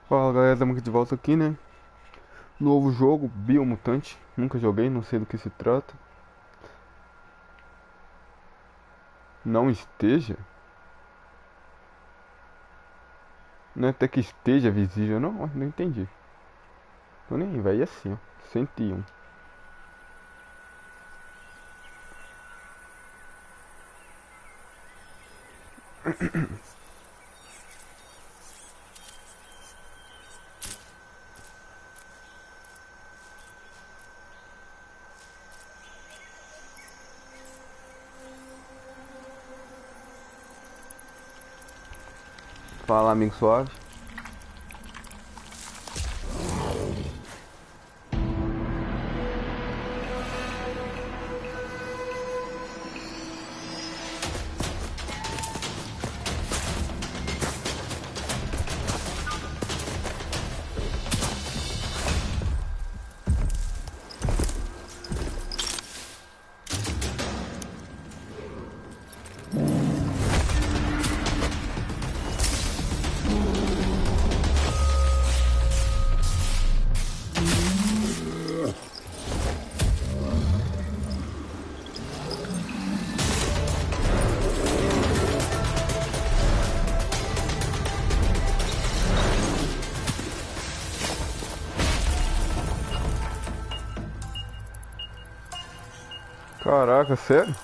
Fala galera, estamos de volta aqui, né? Novo jogo, Mutant. Nunca joguei, não sei do que se trata. Não esteja? Não é até que esteja visível, não? Não entendi. Tô nem aí, vai assim, ó. 101. Fala, amigo suave. Caraca, sério?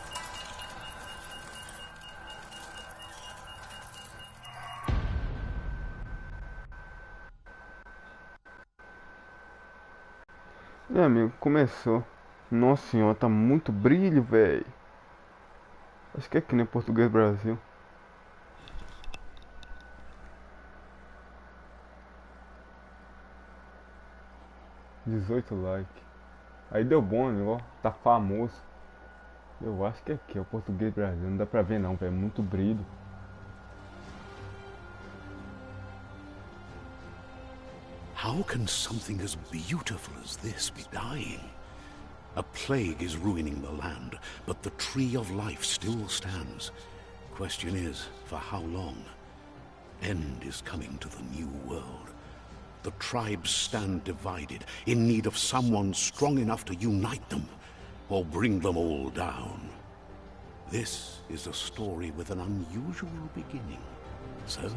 É, amigo, começou. Nossa senhora, tá muito brilho, velho. Acho que é que nem português Brasil. 18 like. Aí deu bom, amigo, ó. Tá famoso. Eu acho que é aqui, é o português Brasil. Não dá pra ver não, velho. Muito brilho. How can something as beautiful as this be dying? A plague is ruining the land, but the tree of life still stands. Question is, for how long? End is coming to the new world. The tribes stand divided, in need of someone strong enough to unite them, or bring them all down. This is a story with an unusual beginning. So,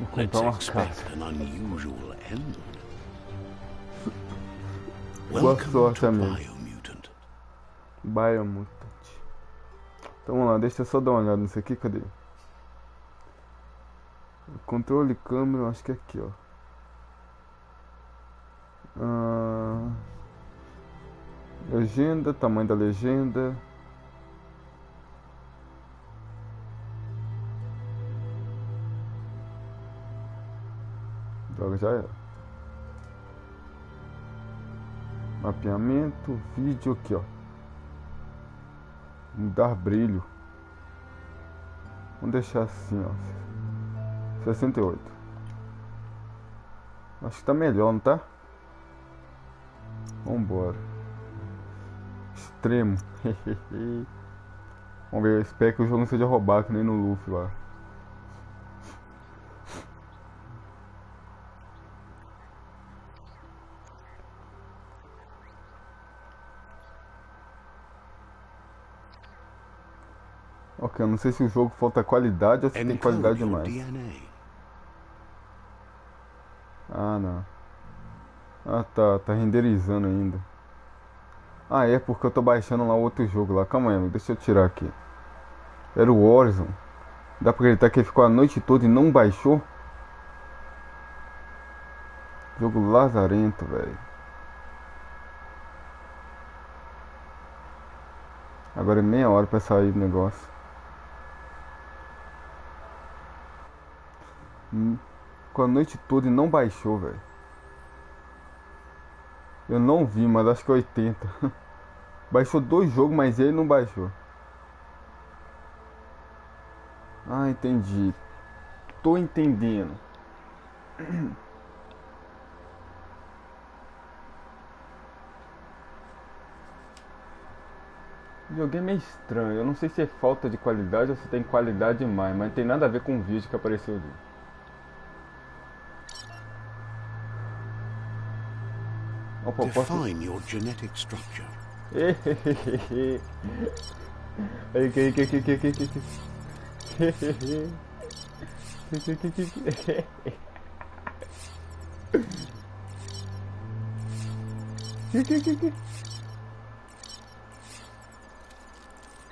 Vou let's comprar uma expect casa. an unusual end. Boa Welcome sorte, to amigo. Biomutant. Mutant. Então vamos lá, deixa eu só dar uma olhada nisso aqui, cadê? Controle câmera, acho que é aqui, ó. Ah, legenda, tamanho da legenda. Droga, já era. Mapeamento, vídeo aqui, ó. Mudar brilho. Vamos deixar assim, ó. 68. Acho que tá melhor, não tá? Vambora. Extremo. Vamos ver, eu espero que o jogo não seja roubado, que nem no Luffy lá. Ok, eu não sei se o jogo falta qualidade ou se tem qualidade Encode your demais. DNA. Ah, não. Ah, tá renderizando ainda. Ah, é porque eu tô baixando lá outro jogo lá. Calma aí, amigo, deixa eu tirar aqui. Era o Horizon. Dá pra acreditar que ele ficou a noite toda e não baixou? Jogo lazarento, velho. Agora é meia hora pra sair do negócio. Ficou a noite toda e não baixou, velho. Eu não vi, mas acho que é 80. Baixou dois jogos, mas ele não baixou. Ah, entendi. Tô entendendo. O jogo é meio estranho. Eu não sei se é falta de qualidade ou se tem qualidade demais, mas não tem nada a ver com o vídeo que apareceu ali. Opa, posso... Define your genetic structure.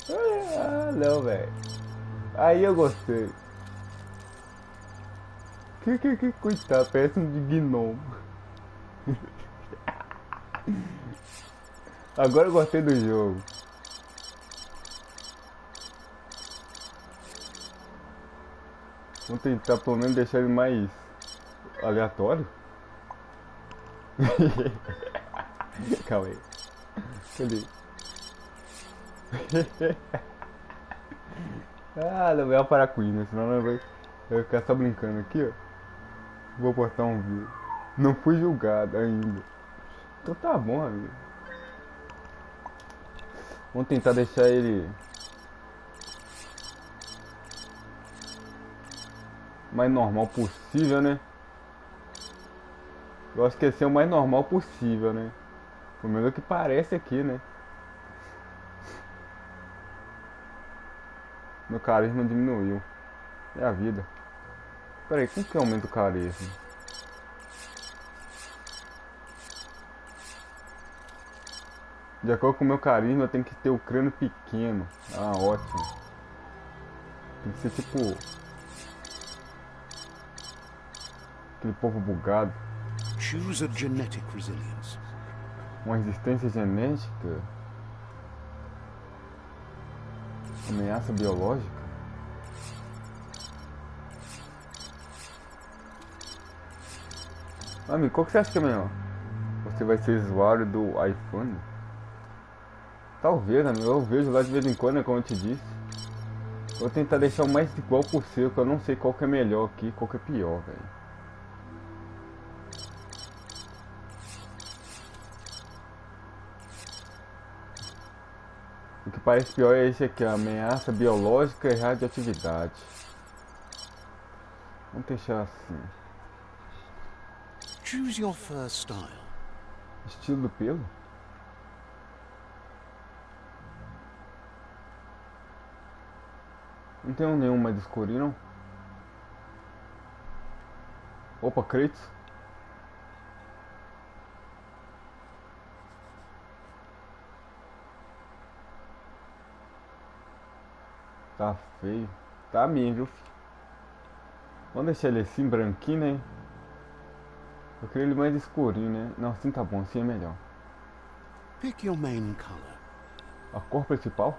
Ah, não, velho. Aí eu gostei. Coitado, parece um de gnomo. Agora eu gostei do jogo. Vamos tentar pelo menos deixar ele mais aleatório. Calma aí. Cadê? Ah, não vai parar com isso, senão não vai ficar só brincando aqui, ó. Vou postar um vídeo. Não fui julgado ainda. Então tá bom, amigo. Vamos tentar deixar ele mais normal possível, né? Eu acho que esse é o mais normal possível, né? Pelo menos o que parece aqui, né? Meu carisma diminuiu. É a vida. Peraí, como que aumenta o carisma? De acordo com o meu carisma, eu tenho que ter o crânio pequeno. Ah, ótimo. Tem que ser tipo... aquele povo bugado. Choose a genetic resilience. Uma resistência genética? Ameaça biológica? Amigo, qual que você acha que é melhor? Você vai ser usuário do iPhone? Talvez, amigo, eu vejo lá de vez em quando, né, como eu te disse. Vou tentar deixar o mais igual possível, que eu não sei qual que é melhor aqui, qual que é pior, velho. O que parece pior é esse aqui, a ameaça biológica e radioatividade. Vamos deixar assim. Choose your fur style. Estilo do pelo? Não tem nenhum mais escurinho, não? Opa, Kratos. Tá feio. Tá mesmo, viu, filho? Vamos deixar ele assim, branquinho, né? Eu queria ele mais escurinho, né? Não, assim tá bom, assim é melhor. Pick your main color. A cor principal?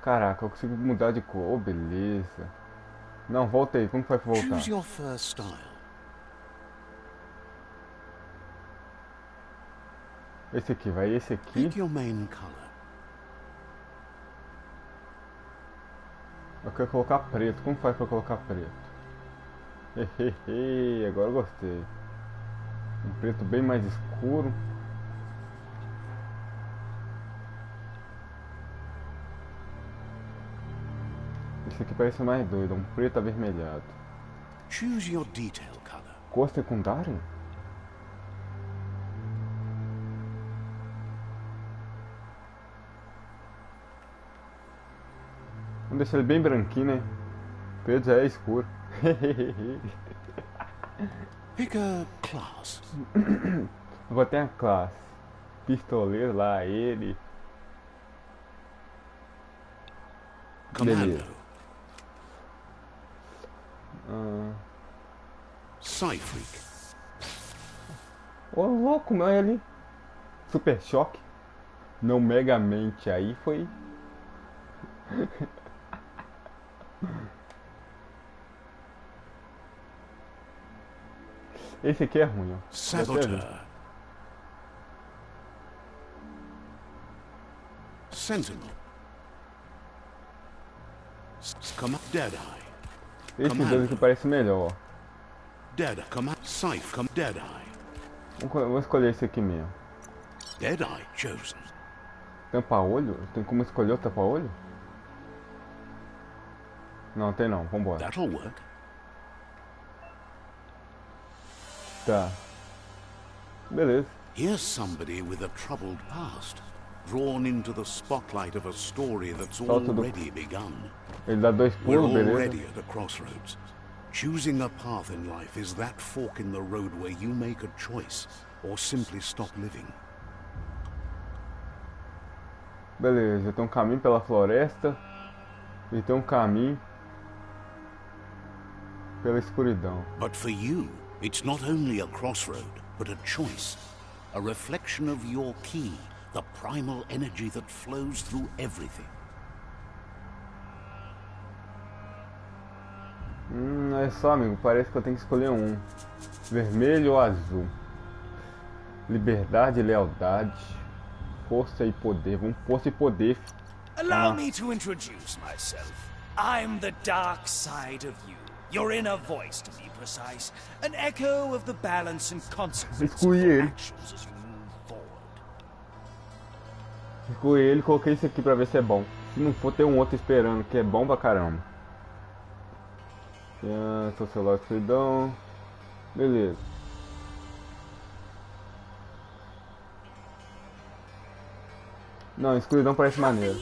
Caraca, eu consigo mudar de cor. Oh, beleza. Não, volta aí. Como que vai voltar? Choose your fur style. Esse aqui, vai esse aqui. Pick your main color. Eu quero colocar preto. Como faz pra colocar preto? Hehehe, agora eu gostei. Um preto bem mais escuro. Esse aqui parece mais doido, um preto avermelhado. Choose your detail color. Cor secundária? Vamos deixar ele bem branquinho, né? Preto já é escuro. Pick a class. Eu vou ter a classe. Pistoleiro lá, ele. Beleza. Psy-freak. Ô louco, não é ali. Super choque. Não megamente aí foi. Esse aqui é ruim, ó. Saboteur. Sentinel. Deadeye. Esse dois aqui parece melhor, ó. Deadeye. Psy. Deadeye. Vou escolher esse aqui mesmo. Deadeye chosen. Tampa-olho? Tem como escolher o tampa-olho? Não, tem não. Vambora. That'll work. Tá. Beleza. Here's somebody with a troubled past, drawn into the spotlight of a story that's Salto do... already begun. Ele dá 2 We're pulos, beleza. already at a crossroads. Choosing a path in life is that fork in the road where you make a choice or simply stop living. Beleza, tem um caminho pela floresta e tem um caminho pela escuridão. But for you, it's not only a crossroad, but a choice. A reflection of your key, the primal energy that flows through everything. É só, amigo, parece que eu tenho que escolher um. Vermelho ou azul? Liberdade e lealdade. Força e poder. Vamos força e poder. Allow me to introduce myself. I'm the dark side of you. Your inner voice, to be precise. An echo of the balance and consequence of your actions as you move forward. Escolhi ele, coloquei isso aqui pra ver se é bom. Se não for, ter um outro esperando, que é bom pra caramba. Sociológico, escuridão. Beleza. Não, escuridão parece maneiro.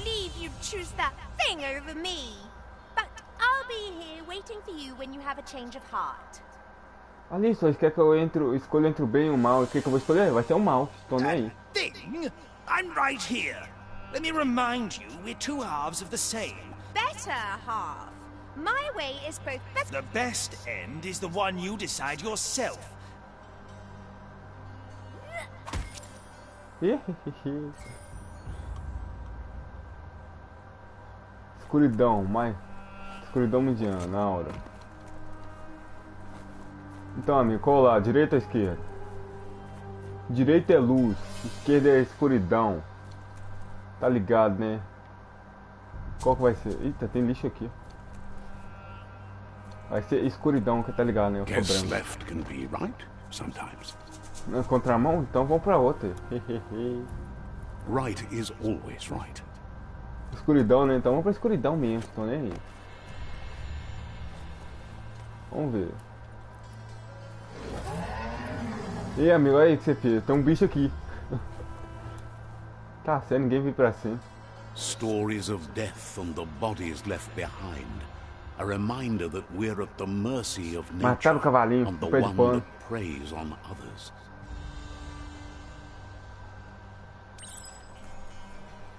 Choose that thing over me. But I'll be here waiting for you when you have a change of heart. Ali, só quer que eu escolha entre o bem e o mal. O que eu vou escolher? Vai ser o mal. Tô nem aí. Thing? I'm right here. Let me remind you, we're two halves of the same. Better half. My way is both better. The best end is the one you decide yourself. Escuridão, mas escuridão mediana, aura. Então, amigo, qual lá? Direita ou esquerda? Direita é luz, esquerda é escuridão. Tá ligado, né? Qual que vai ser? Eita, tem lixo aqui. Vai ser escuridão, que tá ligado, né? Eu Guess sou branco. left can be right sometimes. Na contramão? Então vamos pra outra. Right is always right. Escuridão, né? Então vamos pra escuridão mesmo, tô nem aí. Vamos ver. E aí, amigo, aí que você fez? Tem um bicho aqui. Tá certo, ninguém veio pra cima. Stories of death and the bodies left behind. A reminder that we're at the mercy of nature Mataram o cavalinho, and the pé de one pano. that preys on others.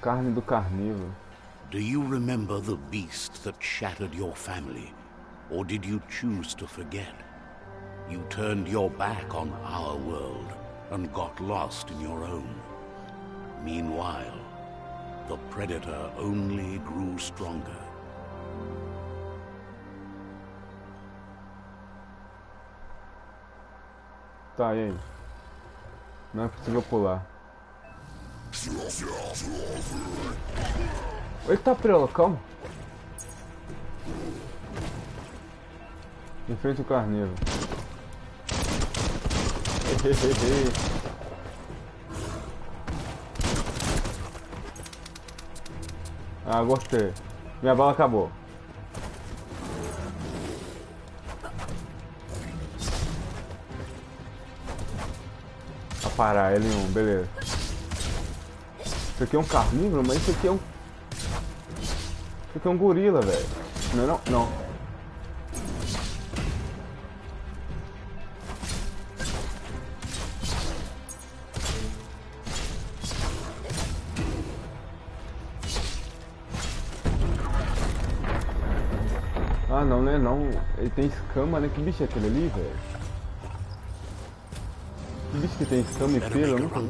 Carne do carnívoro. Do you remember the beast that shattered your family? Or did you choose to forget? You turned your back on our world and got lost in your own. Meanwhile, the predator only grew stronger. Tá, e aí? Não é possível pular. Eita, prelocão! Enfrente o carneiro. Ah, gostei. Minha bala acabou. A parar ele em um, beleza. Isso aqui é um carnívoro, mas isso aqui é um... Isso aqui é um gorila, velho. Não é não? Não. Ah, não, né? Não. Ele tem escama, né? Que bicho é aquele ali, velho? Que bicho que tem escama e pelo? Eu nunca vi.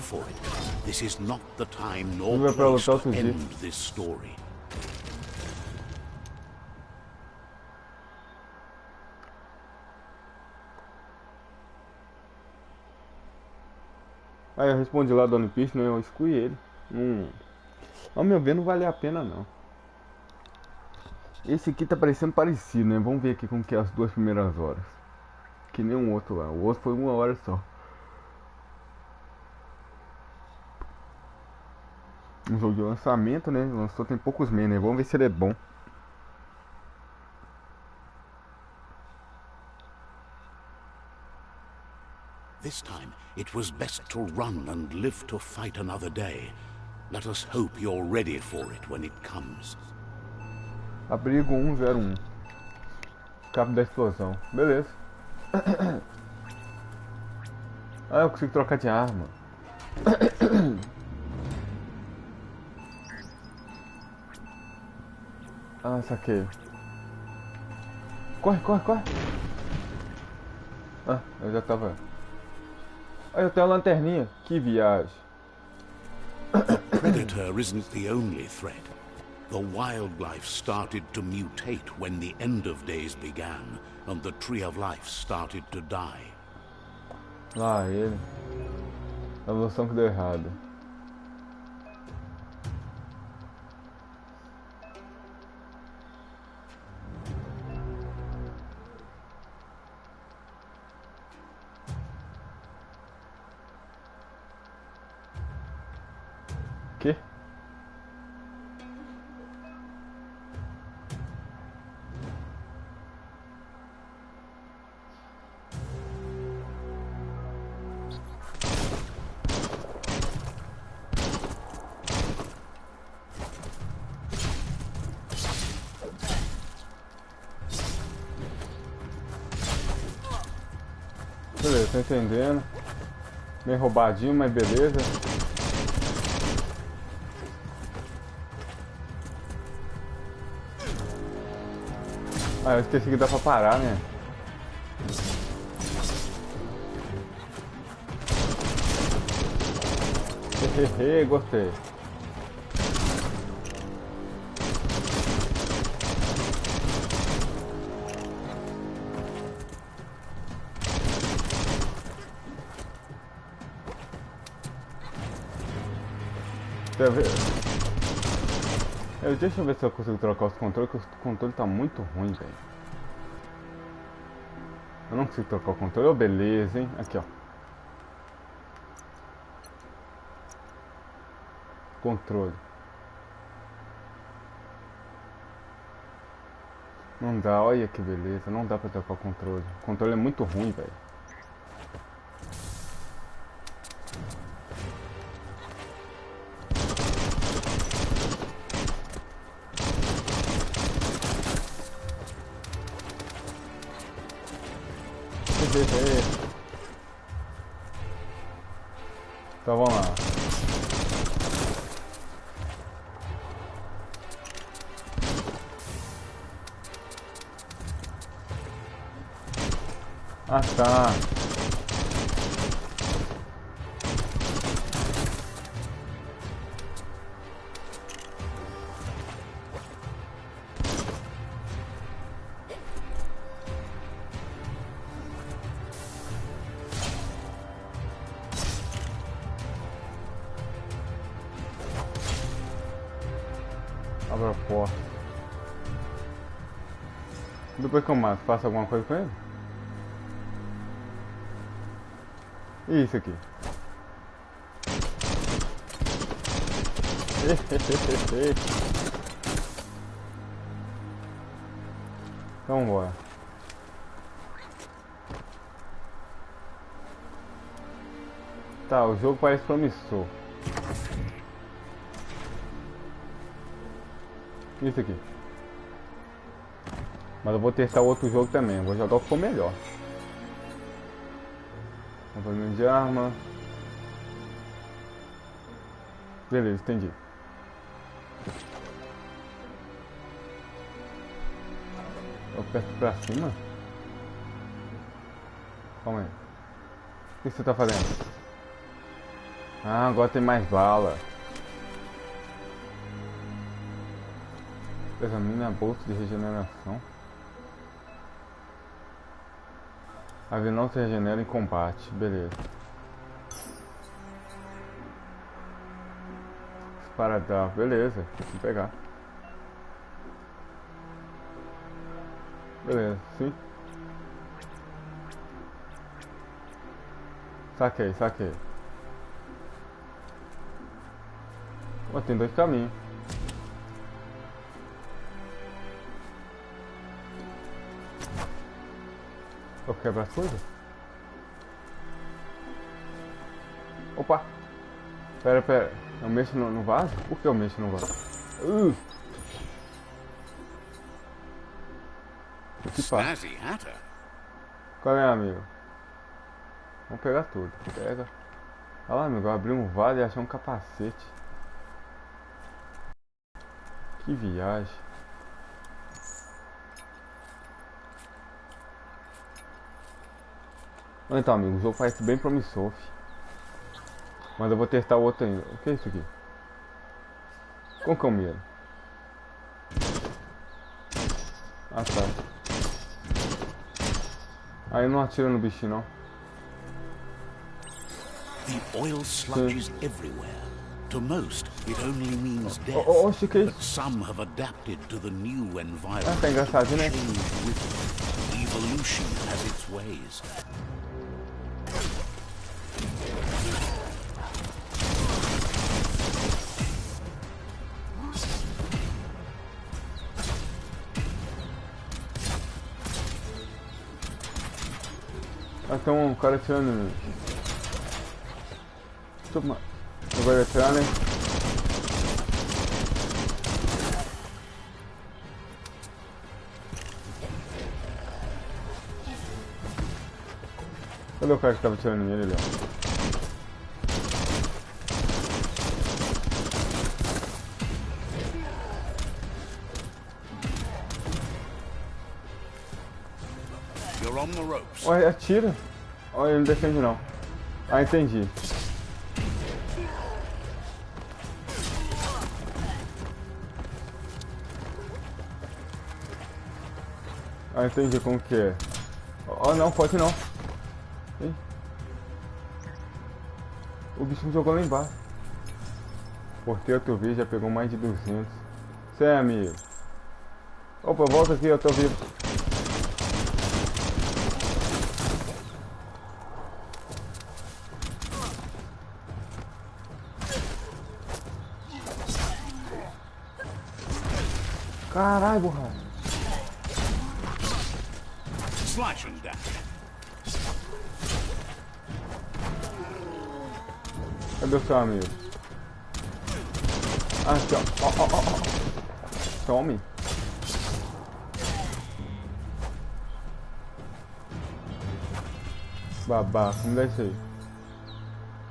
This is not the time Não nor vai pra place lutar to outro dia. end this story. Aí eu respondi lá do One Piece, né? Eu excluí ele. Ao meu ver, não vale a pena, não. Esse aqui tá parecendo parecido, né? Vamos ver aqui como que é as duas primeiras horas. Que nem um outro lá. O outro foi 1 hora só. Um jogo de lançamento, né? Lançou tem poucos meses, né? Vamos ver se ele é bom. This time, it was best to run and live to fight another day. Let us hope you're ready for it when it comes. Abrigo 101. Cabo da explosão. Beleza. Ah, eu consigo trocar de arma. Ah, saquei. Corre, corre, corre. Ah, eu já tava... Ah, eu tenho a lanterninha. Que viagem. Predator isn't the only threat. The wildlife started to mutate when the end of days began, and the tree of life started to die. Lá ele. A evolução que deu errado. Que? Beleza, tô entendendo. Meio roubadinho, mas beleza. Ah, eu esqueci que dá pra parar, né? Hehehe, gostei. Deixa eu ver se eu consigo trocar os controles, porque o controle tá muito ruim, velho. Eu não consigo trocar o controle. Oh, beleza, hein? Aqui, ó. Controle. Não dá, olha que beleza. Não dá pra trocar o controle. O controle é muito ruim, velho. Então vamos lá. Ah, tá. Abra a porta. Depois que eu mato, faço alguma coisa com ele? E isso aqui? Então bora. Tá, o jogo parece promissor. Isso aqui. Mas eu vou testar outro jogo também. Eu vou jogar o que for melhor. Complemento de arma. Beleza, entendi. Eu aperto pra cima? Calma aí. O que você tá fazendo? Ah, agora tem mais bala. Examine a bolsa de regeneração. A vida não se regenera em combate. Beleza. Esparadrapo. Beleza. Vou pegar. Beleza. Sim. Saquei, saquei. Oh, tem dois caminhos. Eu quebro as coisas? Opa! Pera. Eu mexo no vaso? Por que eu mexo no vaso? Que pá. Qual é, amigo? Vamos pegar tudo. Pega. Olha lá, amigo. Eu abri um vaso e achei um capacete. Que viagem. Então, amigo. O jogo parece bem promissor. Mas eu vou testar o outro ainda. O que é isso aqui? Como que eu miro? Ah, tá. Aí não atira no bichinho, não. The oil sludges everywhere. To most, it only means death. Que but some have adapted to the new environment. Ah, tá engraçadinho, né? Evolution has its ways. Ah, tem um cara atirando. Eu vou atirar, né? Cadê o cara que tava atirando nele ali, ó? Olha, atira. Olha, ele não defende não. Ah, entendi. Ah, entendi como que é. Oh, não, pode não. Ih. O bicho me jogou lá embaixo. Portei outro vídeo, já pegou mais de 200. Cê é, amigo. Opa, volta aqui, eu tô vivo. Caralho, borracha. Cadê o seu amigo? Ah, aqui, ó. Tome. Babaca, me dá isso aí.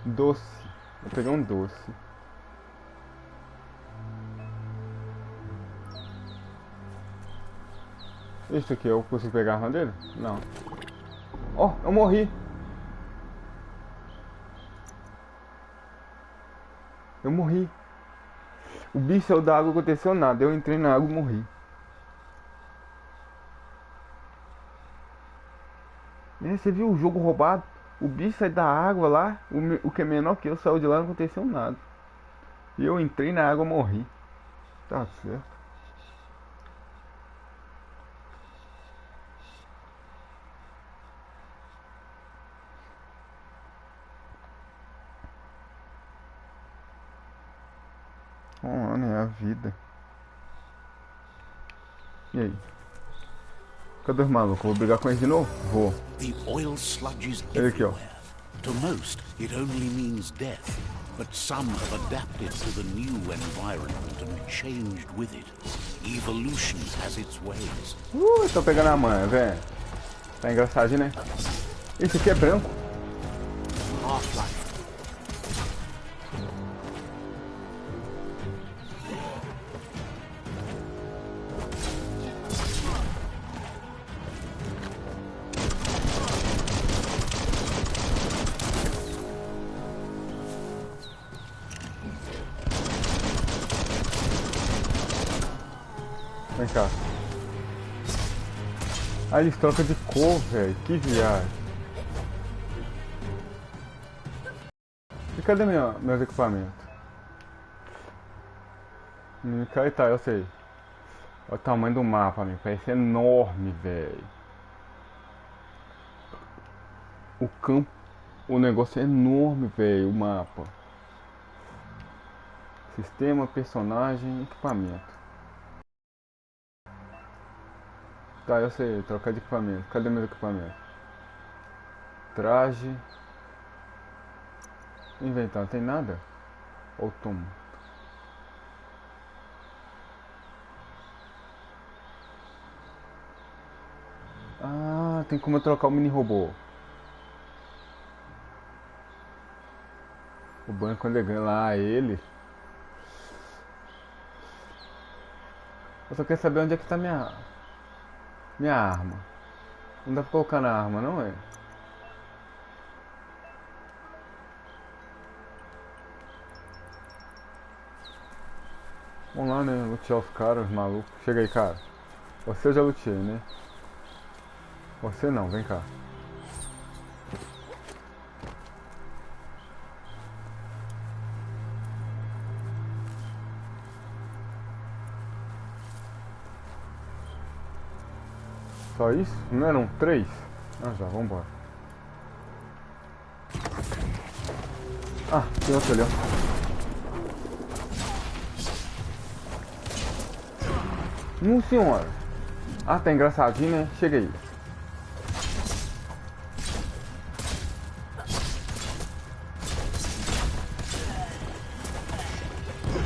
Doce. Vou pegar um doce. Isso aqui, eu consigo pegar a arma dele? Não. Ó, eu morri. Eu morri. O bicho saiu da água, aconteceu nada. Eu entrei na água e morri. Você viu o jogo roubado? O bicho sai da água lá, o que é menor que eu saiu de lá, não aconteceu nada. E eu entrei na água e morri. Tá certo. Mano, é a vida. E aí? Cadê os malucos? Vou brigar com eles de novo? Vou. Ele aqui, ó. To most, it only means death, but some have adapted to the new environment and changed with it. Evolution has its ways. Tô pegando a manha, velho. Tá engraçadinho, né? Esse aqui é branco. Half-life. Vem cá. Ah, eles trocam de cor, velho. Que viagem. E cadê meus equipamentos? Aí tá, eu sei. Olha o tamanho do mapa, amigo. Parece enorme, velho. O campo. O negócio é enorme, velho. O mapa. Sistema, personagem, equipamento. Tá, eu sei, trocar de equipamento. Cadê meu equipamento? Traje. Inventar, não tem nada? Ou tomo? Ah, tem como eu trocar o mini robô. O banco quando ele ganha lá ele. Eu só quero saber onde é que tá minha arma. Não dá pra colocar na arma, não é? Vamos lá, né? Lutear os caras, os malucos. Chega aí, cara. Você eu já lutei, né? Você não, vem cá. Só isso? Não eram 3? Ah, já, vambora. Ah, tem outro ali, ó. Senhora. Ah, tá engraçadinho, né? Chega aí.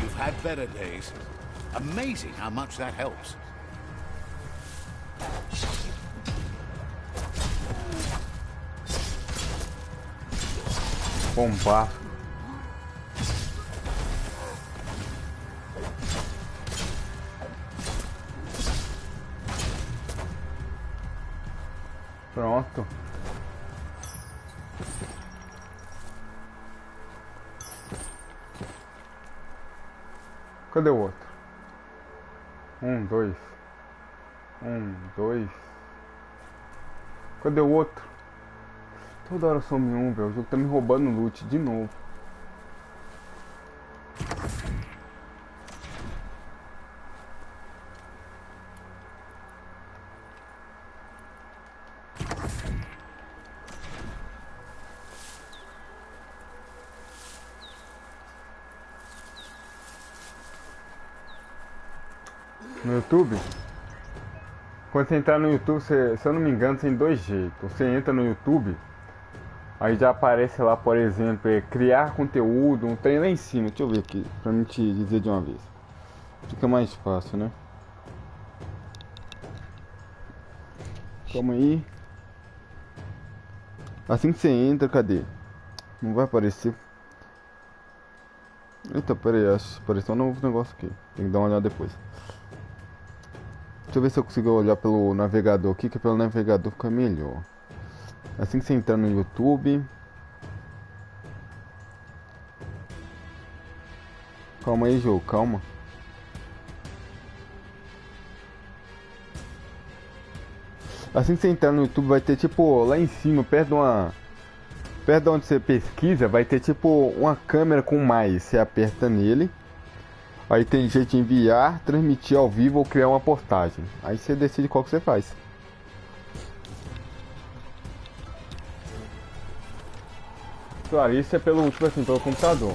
You've had better days. Amazing how much that helps. Bombar. Pronto. Cadê o outro? 2. 2. Cadê o outro? Toda hora some um, velho. O jogo tá me roubando loot de novo. No YouTube? Quando você entrar no YouTube, se eu não me engano, tem 2 jeitos. Você entra no YouTube, aí já aparece lá, por exemplo, criar conteúdo, um trem lá em cima. Deixa eu ver aqui, pra mim te dizer de uma vez. Fica mais fácil, né? Calma aí. Assim que você entra, cadê? Não vai aparecer. Eita, pera aí, acho que apareceu um novo negócio aqui. Tem que dar uma olhada depois. Deixa eu ver se eu consigo olhar pelo navegador aqui, que pelo navegador fica melhor. Assim que você entrar no YouTube. Calma aí, jogo, calma. Assim que você entrar no YouTube vai ter tipo lá em cima, perto de onde você pesquisa, vai ter tipo uma câmera com mais. Você aperta nele. Aí tem jeito de enviar, transmitir ao vivo ou criar uma postagem. Aí você decide qual que você faz. Claro, isso é pelo, tipo assim, pelo computador.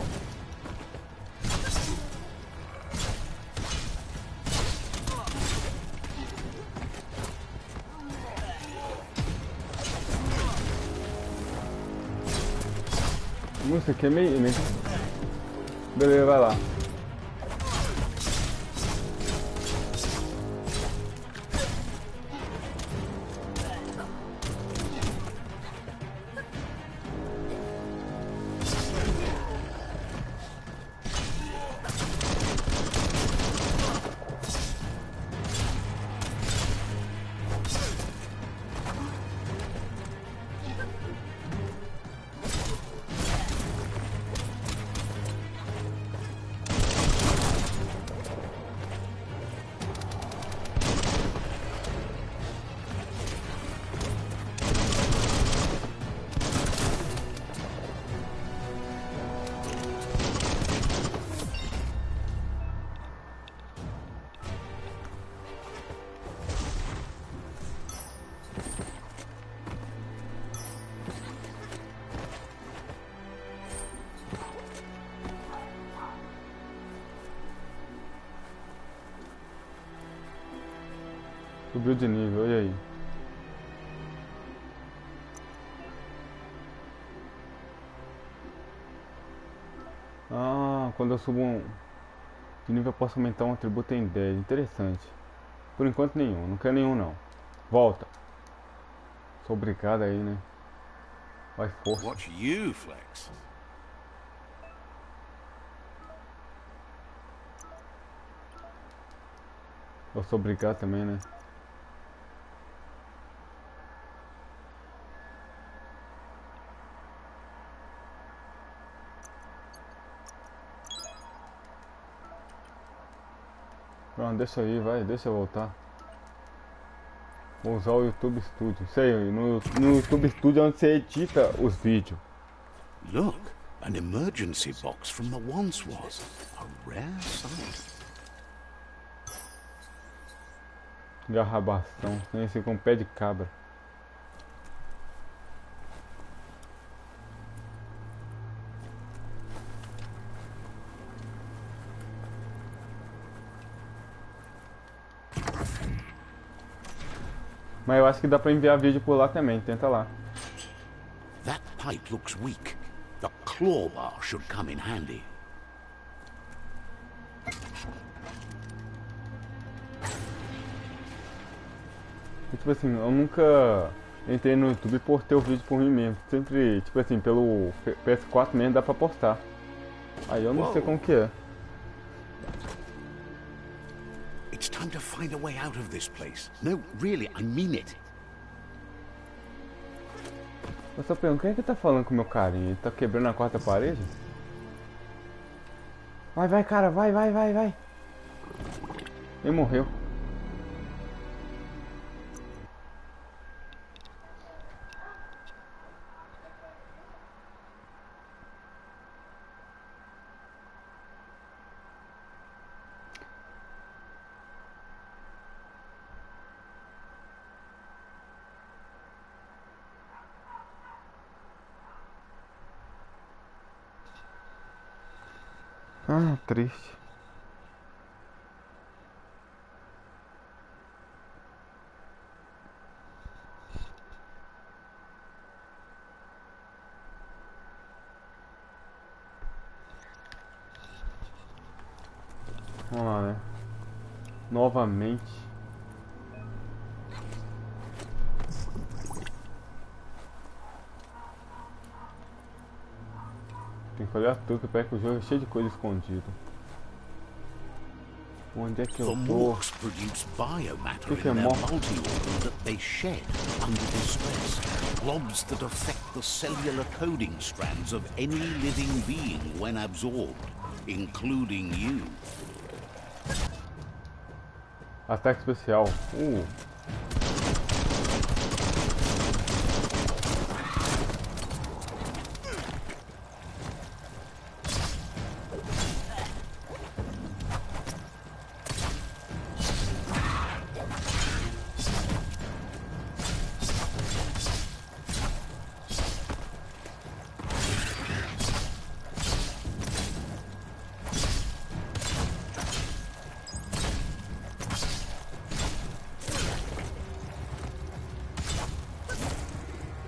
Nossa, aqui é meio... Beleza, vai lá. Subiu de nível, e aí? quando eu subo de nível eu posso aumentar um atributo em 10. Interessante. Por enquanto nenhum, não quero nenhum não. Volta. Sou obrigado aí, né? Vai força. Watch you flex. Eu sou obrigado também, né? Pronto, deixa aí, vai, deixa eu voltar. Vou usar o YouTube Studio. Sei, no YouTube Studio é onde você edita os vídeos. Look, an emergency box from the once was. A rare sight. Garrabação, conheci com pé de cabra. Mas eu acho que dá pra enviar vídeo por lá também, tenta lá. That pipe looks weak. The claw bar should come in handy. E, tipo assim, eu nunca entrei no YouTube e postei o vídeo por mim mesmo. Sempre, tipo assim, pelo PS4 mesmo dá pra postar. Aí eu não sei como que é. It's time to find a way out of this place. No, really, I mean it. Eu só pergunto, quem é que tá falando com o meu carinha? Ele tá quebrando a quarta parede? Vai, vai, cara, vai, vai, vai, vai. Ele morreu. Ah, triste. Vamos lá, né? Novamente. Tem que olhar tudo, que parece que o jogo é cheio de coisa escondida. Onde é que eu The tô? morphs produce biomatter in their multi-organ that they shed under distress. Blobs that affect the cellular coding strands of any living being when absorbed, including you. Ataque especial.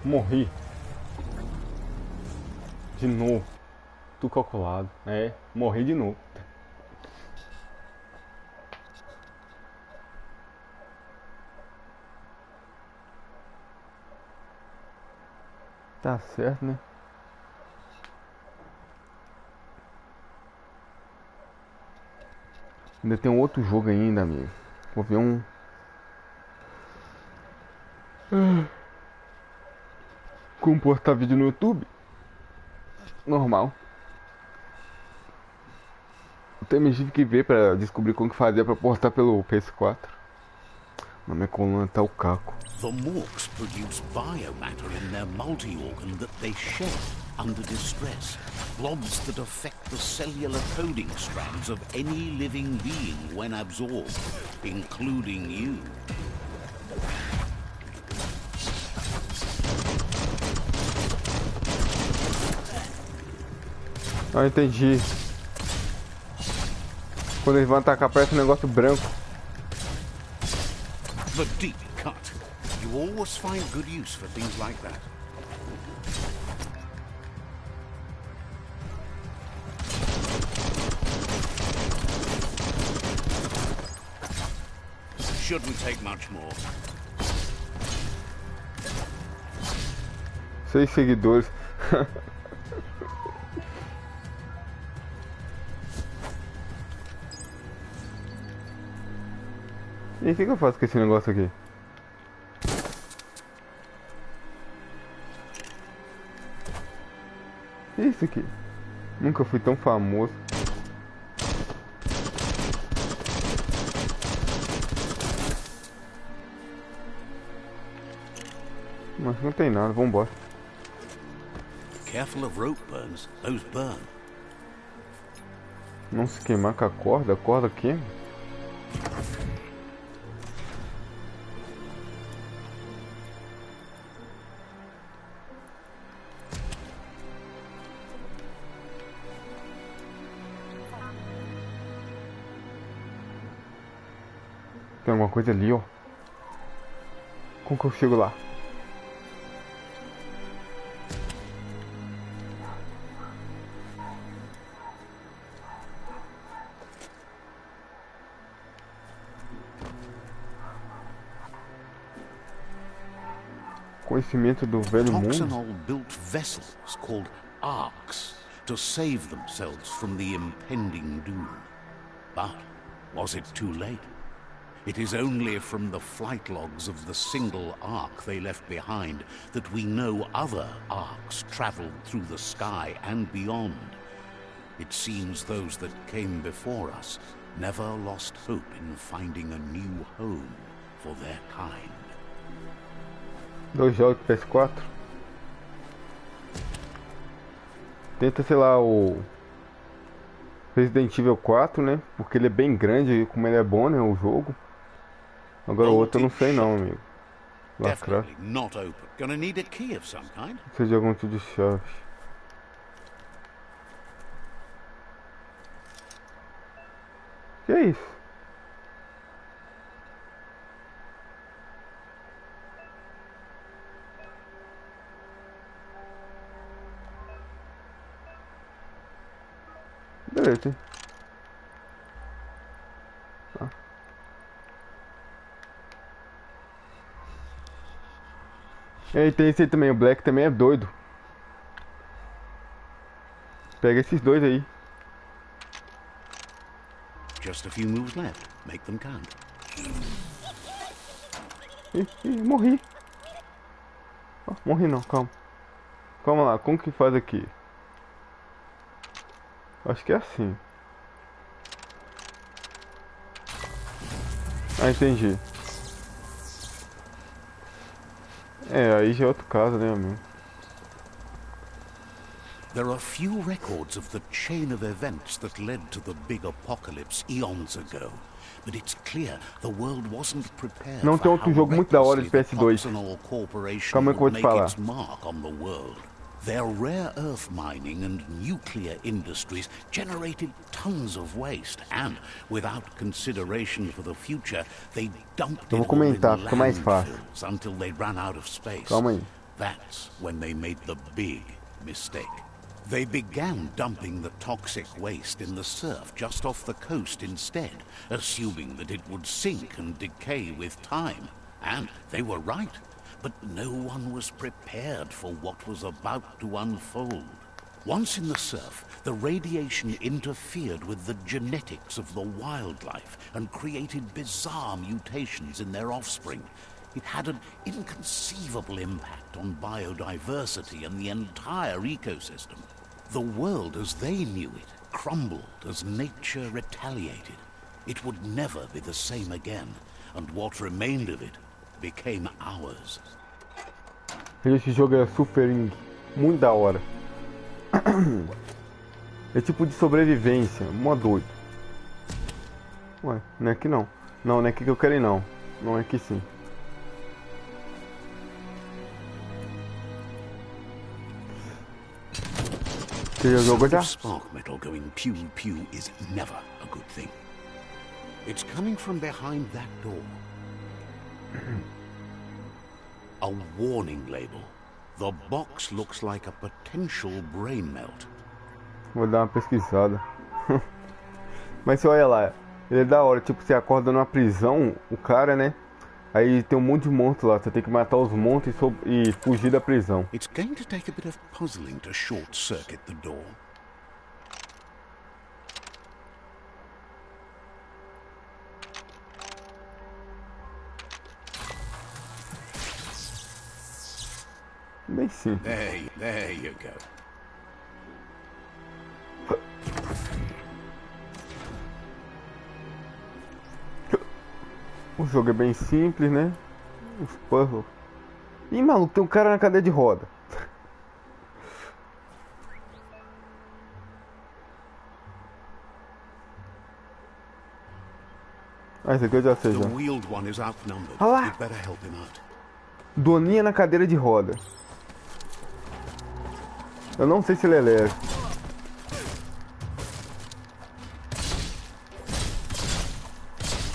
Morri. De novo. Tudo calculado. É, morri de novo. Tá certo, né? Ainda tem um outro jogo ainda, amigo. Vou ver um... Como postar vídeo no YouTube? Normal. Eu também tive que ver pra descobrir como que fazia pra postar pelo PS4. Na minha coluna tá o caco. The morphs produce biomatter in their multi-organ that they shed under distress. Blobs that affect the cellular coding strands of any living being when absorbed, including you. Ah, entendi. Quando eles vão atacar, parece um negócio branco. The deep cut. You always find good use for things like that. shouldn't take much more. 6 seguidores. E o que eu faço com esse negócio aqui? Isso aqui. Nunca fui tão famoso. Mas não tem nada, vambora. Careful of rope burns. Those burn. Não se queimar com a corda queima. Tem alguma coisa ali, ó. Como que eu chego lá? Conhecimento do velho mundo. Toxanol built vessels called arks to save themselves from the impending doom. But was it too late? It is only from the flight logs of the single ark they left behind that we know other arks traveled through the sky and beyond. It seems those that came before us never lost hope in finding a new home for their kind. 2 jogos de PS4. Tenta, sei lá, o Resident Evil 4, né? Porque ele é bem grande e como ele é bom, né? O jogo. Agora o outro eu não sei não, amigo. Lacrar. Precisa de algum tipo de chave. Que é isso? Beleza. Ah. E tem esse aí também, o Black também é doido. Pega esses dois aí. Just a few moves left. Make them count. Morri. Oh, morri não, calma. Calma lá, como que faz aqui? Acho que é assim. Ah, entendi. É, aí já é outro caso, né, amigo? There are few records of the chain of events that led to the big apocalypse eons ago. But it's clear the world wasn't prepared Não tem for outro how jogo muito da hora de recklessly the PS2. Toxanol Corporation Calma aí que eu vou would te make falar. its mark on the world. Their rare earth mining and nuclear industries generated tons of waste, and without consideration for the future, they dumped Eu vou it all in comentar, fica mais fácil. landfills until they ran out of space. Calma aí. That's when they made the big mistake. They began dumping the toxic waste in the surf just off the coast instead, assuming that it would sink and decay with time. And they were right. But no one was prepared for what was about to unfold. Once in the surf, the radiation interfered with the genetics of the wildlife and created bizarre mutations in their offspring. It had an inconceivable impact on biodiversity and the entire ecosystem. The world as they knew it crumbled as nature retaliated. It would never be the same again, and what remained of it became ours. Esse jogo é super muito da hora. É tipo de sobrevivência, mó doido. Ué, não é aqui não. Não, não é aqui que eu quero ir não. Não é aqui sim. Você já jogou já? Spark metal going pew pew is never a good thing. It's coming from behind that door. A warning label. The box looks like a potential brain melt. Vou dar uma pesquisada. Mas olha lá. Ele é da hora, tipo, você acorda numa prisão, o cara, né? Aí tem um monte de monstros lá, você tem que matar os monstros e fugir da prisão. It's going to take a bit of puzzling to short circuit the door. Bem simples. There you go. O jogo é bem simples, né? Os puzzles. Ih, maluco, tem um cara na cadeira de roda. Ah, esse aqui eu já sei já. The wheeled one is outnumbered. Ah lá. You'd better help him out. Doninha na cadeira de roda. Eu não sei se ele é leve.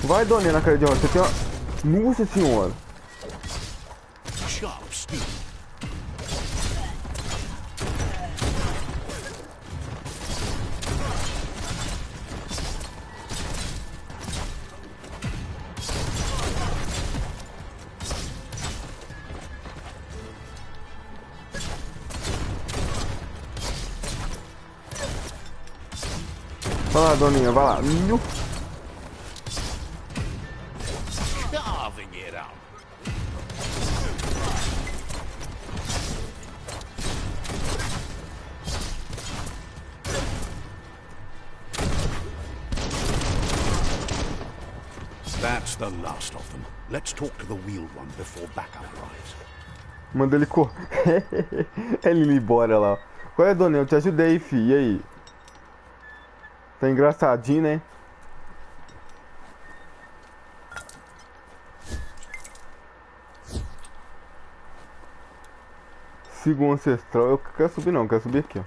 Vai, Doninha na cadeira de roda. Você tem uma... Nossa senhora. Sharp steel. Vai lá, Doninha, vai lá. Carving it out. That's the last of them. Let's talk to the wheeled one before backup arrives. Manda ele correr. Ele ir embora lá. Qual é, Doninha? Eu te ajudei, fi. E aí? Tá engraçadinho, né? Siga o ancestral. Eu quero subir não, eu quero subir aqui, ó.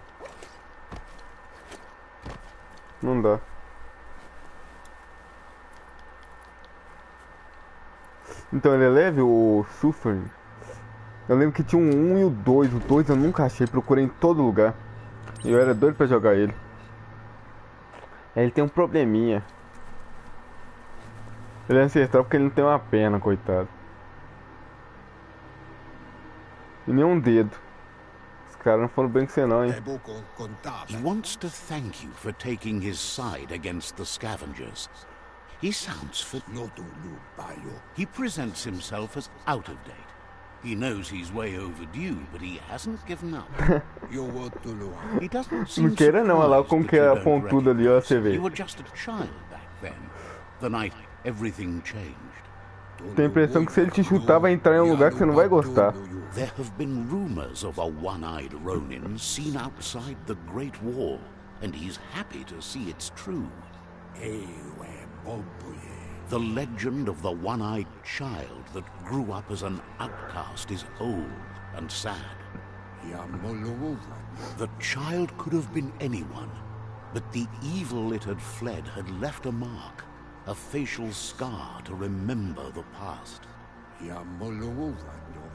Não dá. Então ele é leve, o Suffering? Eu lembro que tinha um 1 e o 2. O 2 eu nunca achei, procurei em todo lugar. E eu era doido pra jogar ele. Ele tem um probleminha. Ele é ancestral porque ele não tem uma perna, coitado. E nem um dedo. Os caras não foram bem com você não, hein? He wants to thank you for taking his side against the scavengers. He sounds He presents himself as out of date. He knows he's way overdue, but he hasn't given up. He doesn't seem Não queira não, olha lá como surprised que é that a you don't pontuda ali, ó, você recognize him. vê. You were just a child back then, the night everything changed. Tem a impressão que se ele te chutar vai entrar em um lugar que você não vai gostar. There have been rumors of a one-eyed Ronin seen outside the Great Wall, and he's happy to see it's true. The legend of the one-eyed child that grew up as an outcast is old and sad. The child could have been anyone, but the evil it had fled had left a mark, a facial scar to remember the past.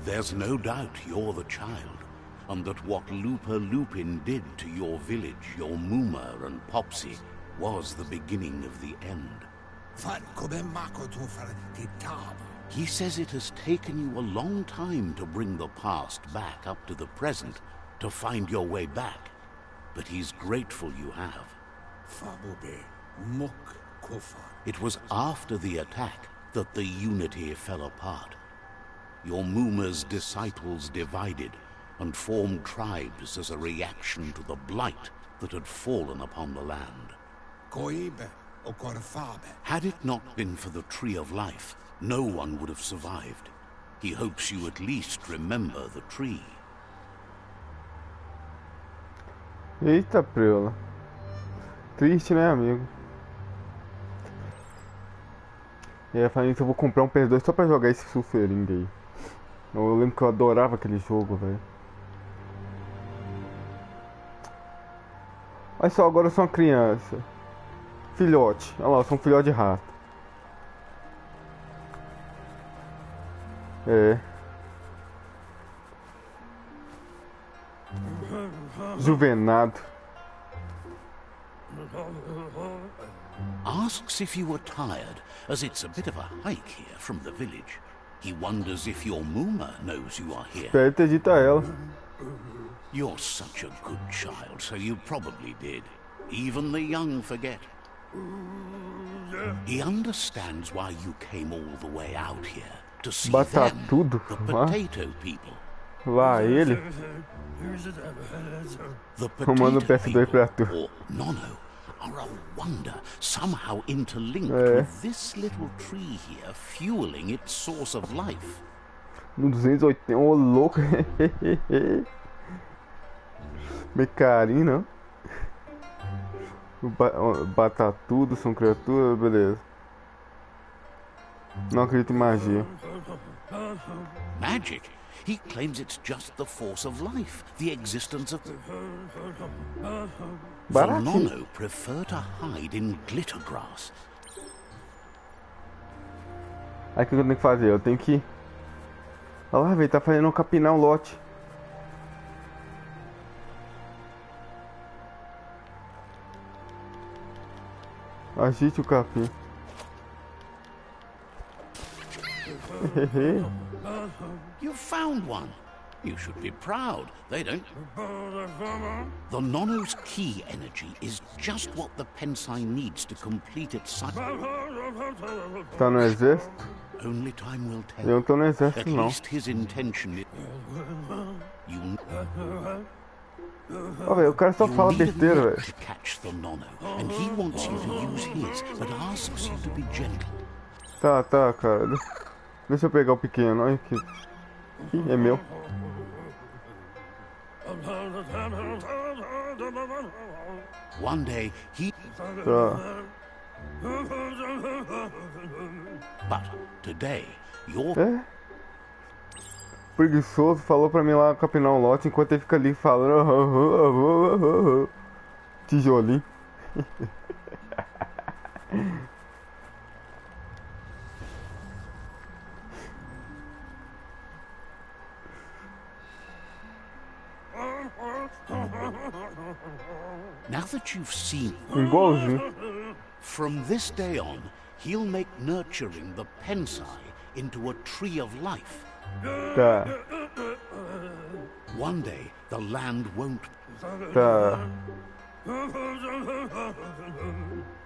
There's no doubt you're the child, and that what Lupa Lupin did to your village, your Muma and Popsy, was the beginning of the end. He says it has taken you a long time to bring the past back up to the present, to find your way back, but he's grateful you have. It was after the attack that the unity fell apart. Your Muma's disciples divided and formed tribes as a reaction to the blight that had fallen upon the land. Had it not been for the Tree of Life, no one would have survived. He hopes you at least remember the tree. Eita, preula. Triste, né, amigo? E aí, falando isso, eu vou comprar um PS2 só pra jogar esse Suffering aí. Eu lembro que eu adorava aquele jogo, velho. Olha só, agora eu sou uma criança. Filhote. Olha lá, eu sou um filhote de rato. É. Juvenado. asks if you were tired, as it's a bit of a hike here from the village. He wonders if your Muma knows you are here. Deve ter dito a ela. You're such a good child, so you probably did. Even the young forget. He understands why you came all the way out here, to see them, tudo. the potato people. Lá ele. The Comando potato PS2 pra people, tu. or Nono, are a wonder, somehow interlinked with this little tree here, fueling its source of life. No 280, ô louco. Meio carinho, não? Batatudo, são criaturas, beleza. Não acredito em magia. Magic? He claims it's just the force of life, the existence of... The Nono prefer to hide in glitter grass. Aí o que eu tenho que fazer? Eu tenho que... Olha lá, velho, tá fazendo capinar um lote. Agite o capim. You found one. You should be proud. They don't. The Nono's key energy is just what the Pensai needs to complete its cycle. Tá no exército? Only time will tell. Eu não tô no exército, At não. least his intention is... You Ó, velho, o cara só fala need a besteira, net velho. to catch the Nono, and he wants you to use his, but asks you to be gentle. Tá, cara. Deixa eu pegar o pequeno. Olha aqui. Ih, é meu. One day he... Tá. But today, you're... É? Preguiçoso falou pra mim lá capinar um lote enquanto ele fica ali falando. Tijolinho. Now that you've seen... Igualzinho. From this day on, he'll make nurturing the Pensai into a tree of life. Tá. One day, the land won't... Tá.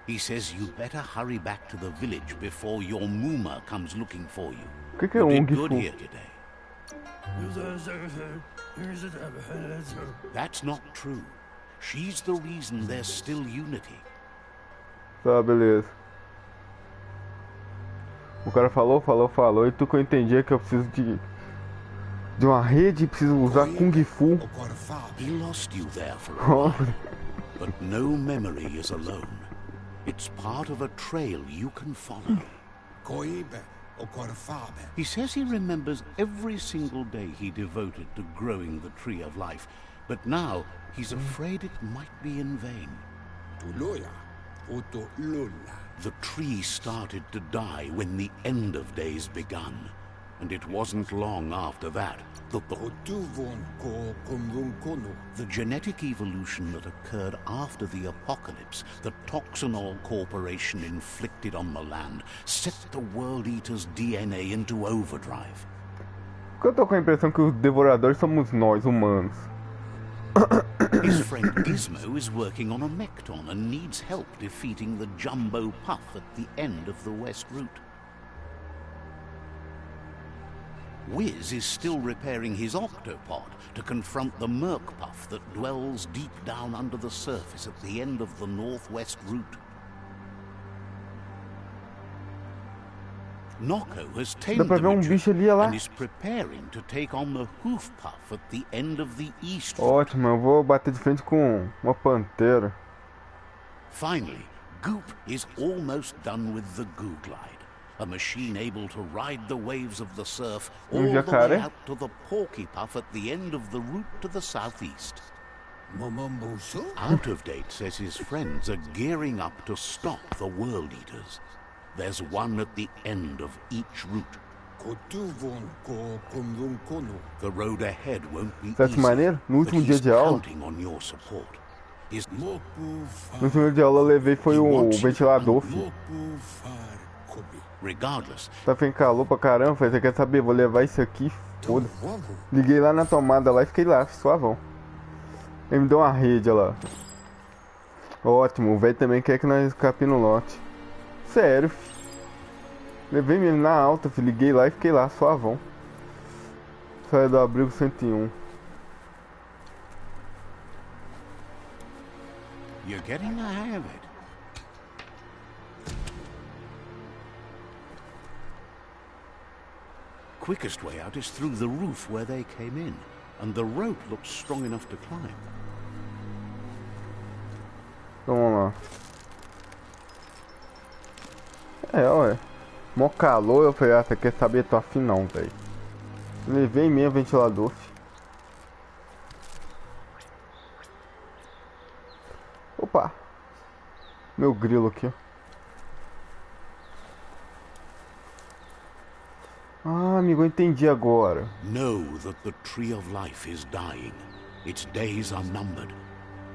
He says you better hurry back to the village before your Muma comes looking for you. O que é You did Gifu? good here today. That's not true. She's the reason there's still unity. Tá, beleza. O cara falou, e tudo que eu entendi é que eu preciso de uma rede, preciso usar Kung Fu. He lost you there for a while, but no memory is alone. It's part of a trail you can follow. He says he remembers every single day he devoted to growing the Tree of Life, but now he's afraid it might be in vain. The tree started to die when the end of days begun, and it wasn't long after that that the genetic evolution that occurred after the apocalypse that Toxinol Corporation inflicted on the land set the World Eater's DNA into overdrive. Porque eu tô com a impressão que os devoradores somos nós, humanos. His friend Gizmo is working on a Mecton and needs help defeating the Jumbo Puff at the end of the West Route. Wiz is still repairing his Octopod to confront the Merc Puff that dwells deep down under the surface at the end of the Northwest Route. Nocco has tamed the bicho ali, olha lá. and is preparing to take on the Hoof Puff at the end of the East Route. Ótimo, eu vou bater de frente com uma pantera. Finally, Goop is almost done with the Goo Glide, a machine able to ride the waves of the surf all the way out to the Porky Puff at the end of the route to the southeast. Out of Date says his friends are gearing up to stop the World Eaters. There's one at the end of each route. The road ahead won't be easy, maneiro? No but último dia he's de aula. counting on your support. No segundo de aula eu levei foi o ventilador, filho. Regardless, Tá ficando calor pra caramba, falei, você quer saber? Vou levar isso aqui, foda. Liguei lá na tomada lá e fiquei lá, suavão. Ele me deu uma rede, olha lá. Ótimo, o velho também quer que nós escape no lote. Sério, filho. Levei mesmo na alta, filho. Liguei lá e fiquei lá, suavão. Saia do abrigo 101. you're getting the hang of it. Quickest way out is through the roof where they came in, and the rope looks strong enough to climb. Então vamos lá. Ué. Mó calor, eu falei, você quer saber? Tô afim não, velho. Levei mesmo o ventilador, filho. Opa! Meu grilo aqui, ó. Ah, amigo, eu entendi agora. Know that the tree of life is dying. Its days are numbered.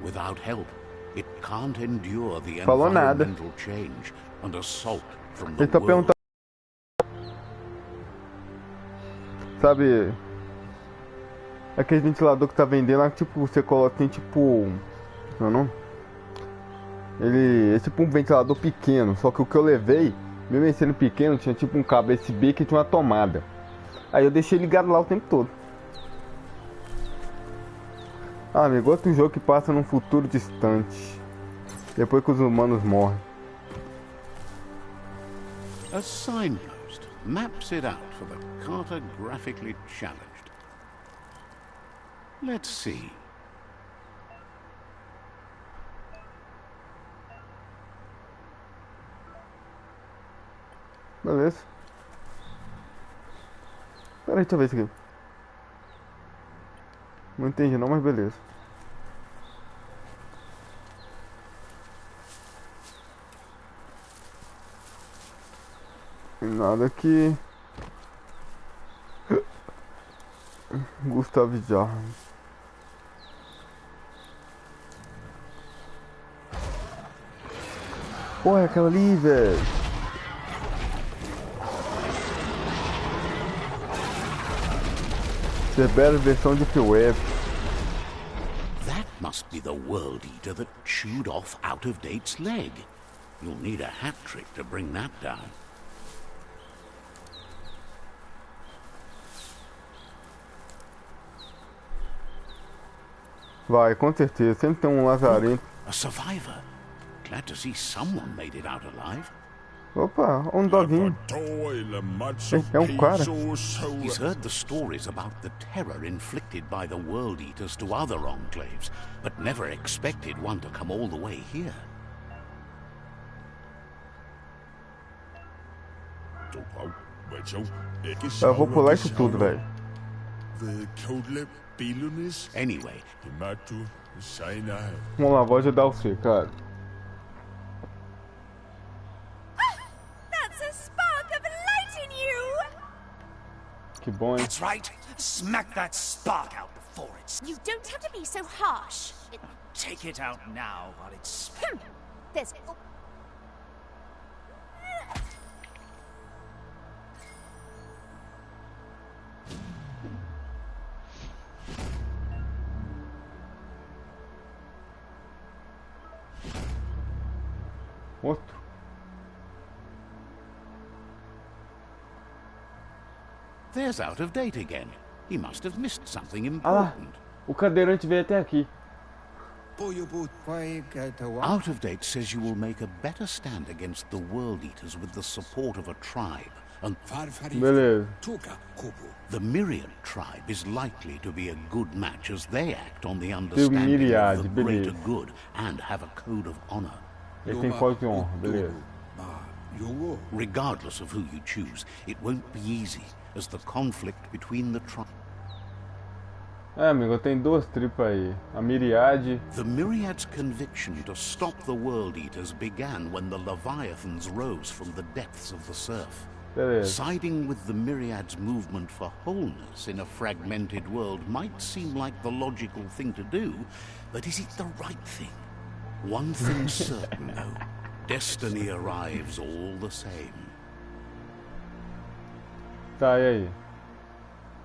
Without help, it can't endure the environmental change and assault from the world. Sabe, aquele ventilador que tá vendendo lá, tipo, você coloca, tem tipo, não? Ele é tipo um ventilador pequeno, só que o que eu levei, mesmo sendo pequeno, tinha tipo um cabo USB que tinha uma tomada. Aí eu deixei ligado lá o tempo todo. Ah, amigo, outro jogo que passa num futuro distante, depois que os humanos morrem. A signpost maps it out for the cartographically challenged. Let's see. Beleza. Peraí, deixa eu ver isso aqui. Não entendi não, mas beleza. Tem nada aqui. Gustavo Jarra. Porra, é aquela ali, velho. Severa versão de web. That must be the World Eater that chewed off Out-of-Date's leg. You'll need a hat trick to bring that down. Vai, com certeza. Sempre tem um lazarento. A survivor. Glad to see someone made it out alive. Opa, um doguinho. É um cara. He's heard the stories about the terror inflicted by the World Eaters to other enclaves, but never expected one to come all the way here. Eu vou pular isso tudo, velho. Anyway, Vamos lá, vou ajudar você, cara. Que bom, hein? That's right. Smack that spark out before it's... You don't have to be so harsh. Take it out now while it's... There's... Outro. there's Out-of-Date again. He must have missed something Ah lá, important. o cadeirante veio até aqui. Out-of-Date says you will make a better stand against the World Eaters with the support of a tribe. And Beleza. the Myriad tribe is likely to be a good match as they act on the understanding Myriad, of the greater beleza. good and have a code of honor. Ele tem código de honra, beleza. Regardless of who you choose, it won't be easy, as the conflict between the tribes... É, amigo, tem duas tripas aí. A Myriad. The Myriad's conviction to stop the World Eaters began when the Leviathans rose from the depths of the surf. Beleza. Siding with the Myriad's movement for wholeness in a fragmented world might seem like the logical thing to do, but is it the right thing? One thing's certain, though. Destiny arrives all the same. Tá, e aí?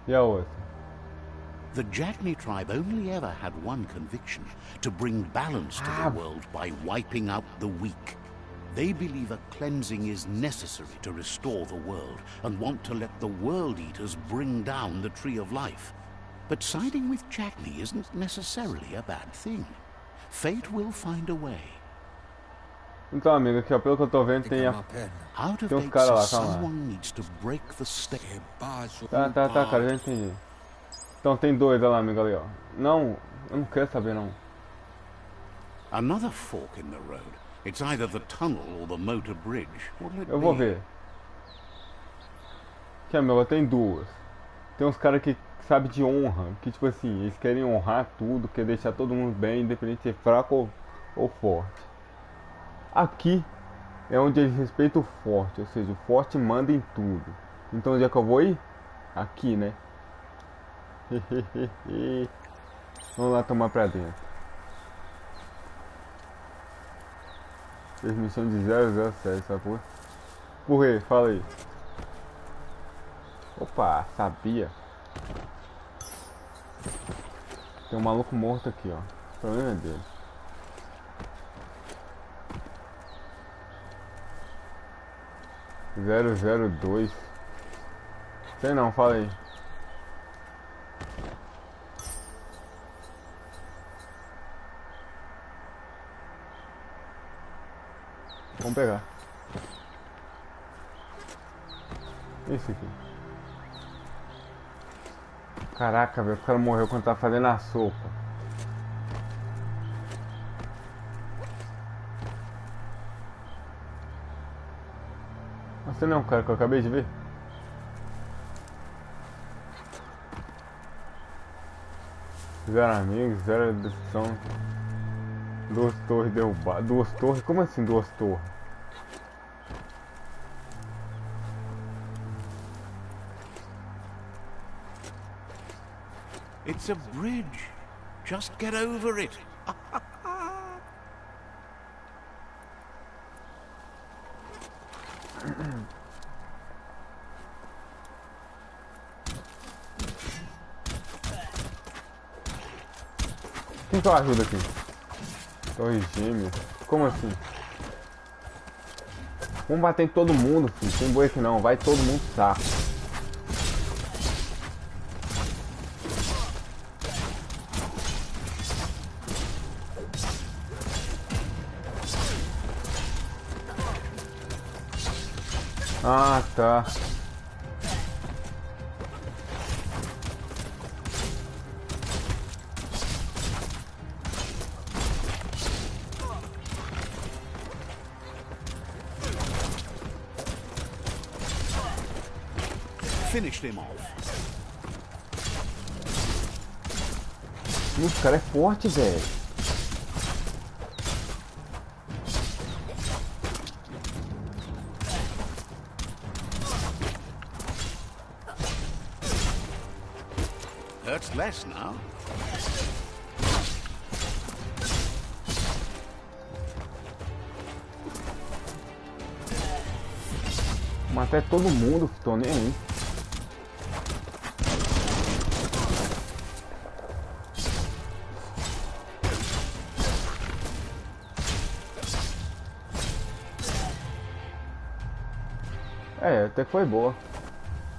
E a outra? The Jagni tribe only ever had one conviction, to bring balance to the world by wiping out the weak. They believe a cleansing is necessary to restore the world, and want to let the World Eaters bring down the Tree of Life. But siding with Jagni isn't necessarily a bad thing. Fate will find a way. Então, amigo, aqui ó, pelo que eu tô vendo tem uns caras lá, calma lá. Tá, cara, já entendi. Então tem dois lá, amigo, ali, ó. Não, eu não quero saber, não. Another fork in the road. It's either the tunnel or the motor bridge. Eu vou ver. Aqui, amigo, tem duas. Tem uns caras que sabem de honra, que tipo assim, eles querem honrar tudo, quer deixar todo mundo bem, independente de ser fraco ou forte. Aqui é onde eles respeitam o forte, ou seja, o forte manda em tudo. Então onde é que eu vou ir? Aqui, né? Vamos lá tomar pra dentro. Transmissão de 007, sabe por quê? Por quê? Fala aí. Opa, sabia. Tem um maluco morto aqui, ó. O problema é dele. Zero dois. Sei não, fala aí. Vamos pegar. Esse aqui. Caraca, velho, o cara morreu quando tava fazendo a sopa. Você não é um cara que eu acabei de ver? Zero amigos, zero decepção. Duas torres derrubadas. Duas torres? Como assim duas torres? It's a bridge. Just get over it. Quem que eu ajudo aqui? Torre gêmea. Como assim? Vamos bater em todo mundo, filho. Tem boi aqui não. Vai todo mundo saco. Ah, tá. Finished him off. Esse cara é forte, velho. Hurts less now. Matei todo mundo, tô nem aí. É, até que foi boa.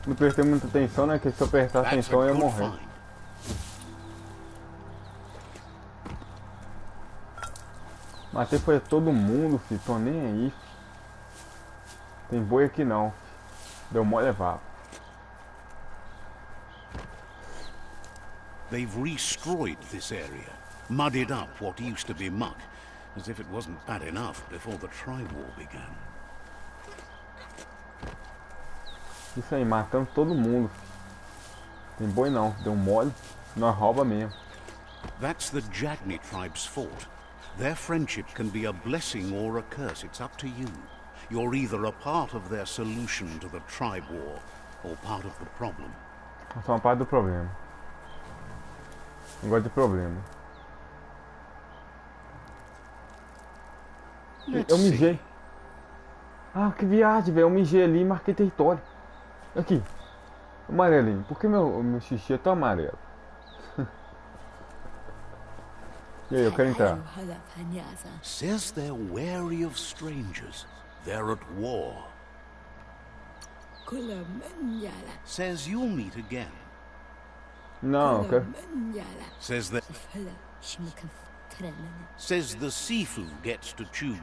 Não prestei muita atenção, né? Que se eu prestar atenção eu ia morrer. Matei foi todo mundo, filho. Tô nem aí. Tem boi aqui não. Deu mó levar. They've destroyed this area, muddied up what used to be muck, as if it wasn't bad enough before the tribe war began. Isso aí, matando todo mundo. Tem boi não, deu mole, nós rouba mesmo. That's the Jagni tribe's fault. Their friendship can be a blessing or a curse, it's up to you. You're either a part of their solution to the tribe war, or part of the problem. Eu sou uma parte do problema. Não gosto de problema. Eu mijei. Ah, que viagem, velho. Eu mijei ali e marquei território. Aqui. Amarelinho. Por que meu xixi é tão amarelo? E aí, eu quero entrar. Says they're wary of strangers. They're at war. Says you'll meet again. Não, eu quero... Says that... Says the Sifu gets to choose.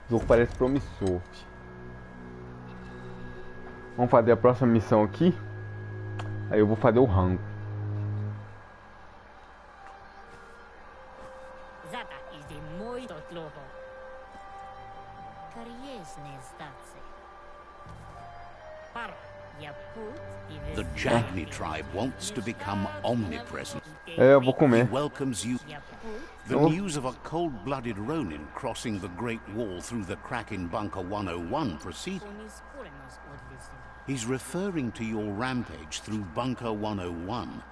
O jogo parece promissor. Vamos fazer a próxima missão aqui. Aí eu vou fazer o rango. The Jagni tribe wants to become omnipresent. É, eu vou He comer. welcomes you. The news of a cold-blooded Ronin crossing the Great Wall through the crack in Bunker 101 proceeds. He's referring to your rampage through Bunker 101.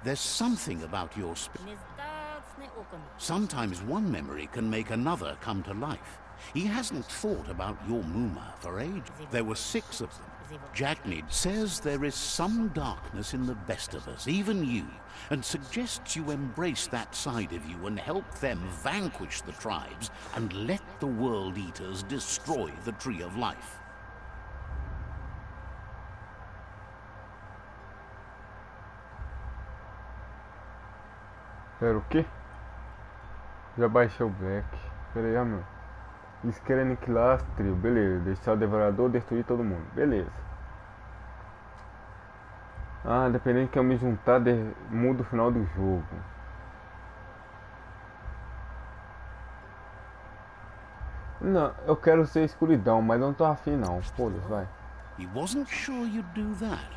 There's something about your sometimes one memory can make another come to life. He hasn't thought about your Muma for ages. There were 6 of them. Jagnid says there is some darkness in the best of us, even you, and suggests you embrace that side of you and help them vanquish the tribes and let the World Eaters destroy the Tree of Life. Pera, o quê? Já baixei o Black. Pera aí, meu. Eles querem aniquilar as tribos. Beleza. Deixar o devorador destruir todo mundo. Beleza. Ah, dependendo de que eu me juntar, muda o final do jogo. Não, eu quero ser escuridão, mas não tô afim não. Foda-se, vai. He wasn't sure you'd do that,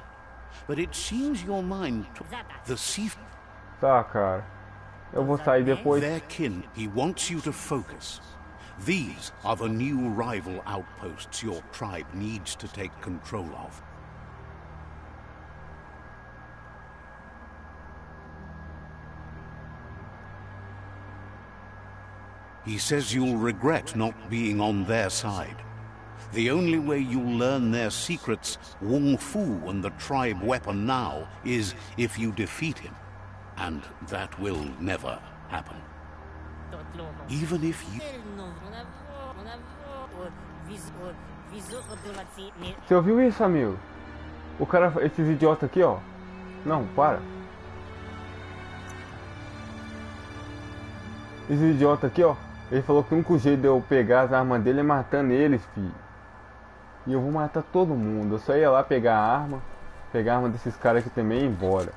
but it seems your mind the Sif. Tá, cara. Eu vou sair depois. Their kin, he wants you to focus. These are the new rival outposts your tribe needs to take control of. He says you'll regret not being on their side. The only way you'll learn their secrets, Wung Fu and the tribe weapon now, is if you defeat him. And that will never happen. Even if you... Você ouviu isso, amigo? O cara, esses idiotas aqui, ó. Não, para. Esse idiota aqui, ó. Ele falou que o único jeito de eu pegar as armas dele é matando eles, filho. E eu vou matar todo mundo. Eu só ia lá pegar a arma desses caras aqui também e ir embora.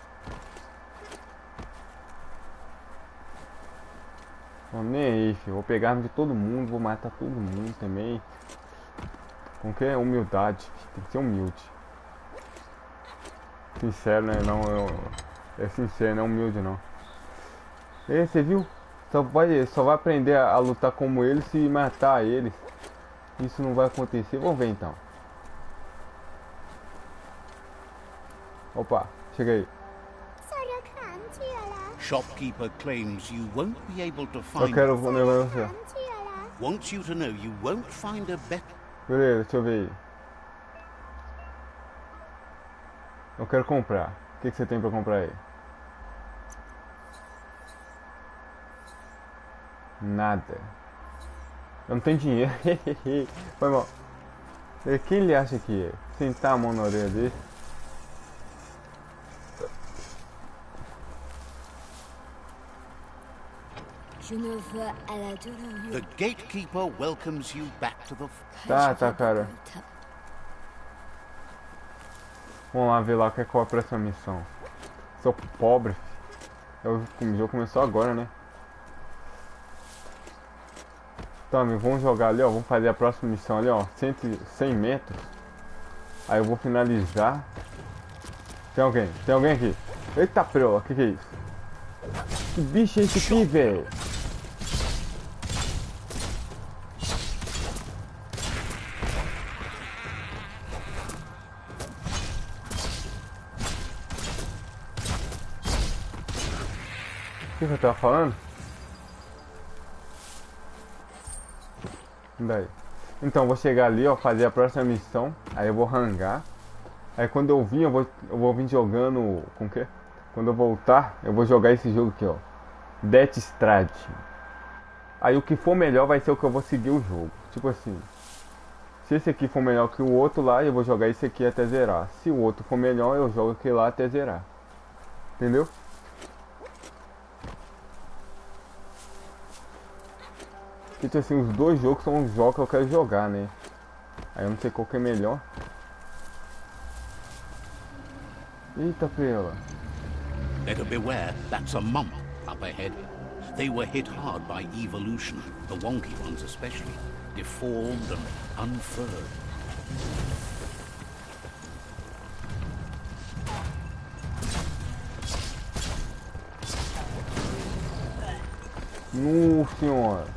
Não, nem aí, filho. Vou pegar a arma de todo mundo, vou matar todo mundo também. Com que é humildade, filho. Tem que ser humilde. Sincero, né? Não, é sincero, não é humilde não. E você viu? Só vai aprender a lutar como eles se matar eles. Isso não vai acontecer. Vamos ver então. Opa, chega aí. Shopkeeper claims you won't be able to Eu find... quero você. Wants you to know you won't find a better... Beleza, deixa eu ver aí. Eu quero comprar. O que você tem pra comprar aí? Nada. Eu não tenho dinheiro. Foi mal. Quem ele acha que é? Sentar a mão na orelha dele. The gatekeeper welcomes you back to the... Tá, cara. Vamos lá ver lá qual é a próxima missão. Sou pobre. O jogo começou agora, né? Então, amigo, vamos jogar ali, ó. Vamos fazer a próxima missão ali, ó. 100 metros. Aí eu vou finalizar. Tem alguém aqui. Eita, preula, que é isso? Que bicho é esse aqui, velho? O que eu tava falando? Daí. Então, eu vou chegar ali, ó, fazer a próxima missão. Aí eu vou rangar. Aí quando eu vim, eu vou vir jogando... Com o quê? Quando eu voltar, eu vou jogar esse jogo aqui, ó. Death Stranding. Aí o que for melhor vai ser o que eu vou seguir o jogo. Tipo assim... Se esse aqui for melhor que o outro lá, eu vou jogar esse aqui até zerar. Se o outro for melhor, eu jogo aquele lá até zerar. Entendeu? Porque tipo assim, os dois jogos são os jogos que eu quero jogar, né? Aí eu não sei qual que é melhor. Eita, prela. Better beware, that's a mump up ahead. They were hit hard by evolution, the wonky ones especially, deformed and unfurred. Nossa senhora.